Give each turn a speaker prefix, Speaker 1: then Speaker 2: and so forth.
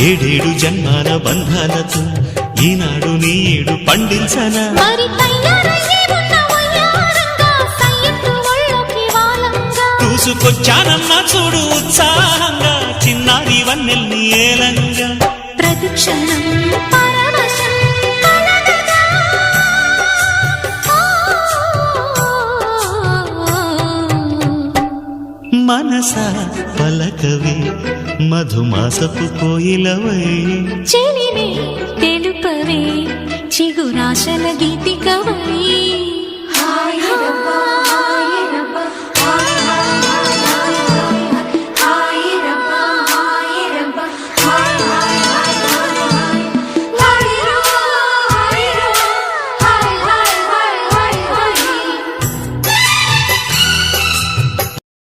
Speaker 1: ఏడేడు జన్మాల బంధాలతో ఈనాడు నీడు పండించనా
Speaker 2: మరి తయారయ్యే ఉన్న వయ్యారంగా సయ్యత్తు ఒళ్ళోకి వాలంగా
Speaker 1: చూసుకొచ్చానమ్మా చూడు ఉత్సాహంగా చిన్నారి వన్నెల్ని ఏలంగా
Speaker 2: ప్రతిక్షణం పరవశం కలగగా
Speaker 1: మనసా పలకవే మధుమాసపు కోయిలవై
Speaker 2: చెలినే తెలుపవే చిగురాశల గీతికవై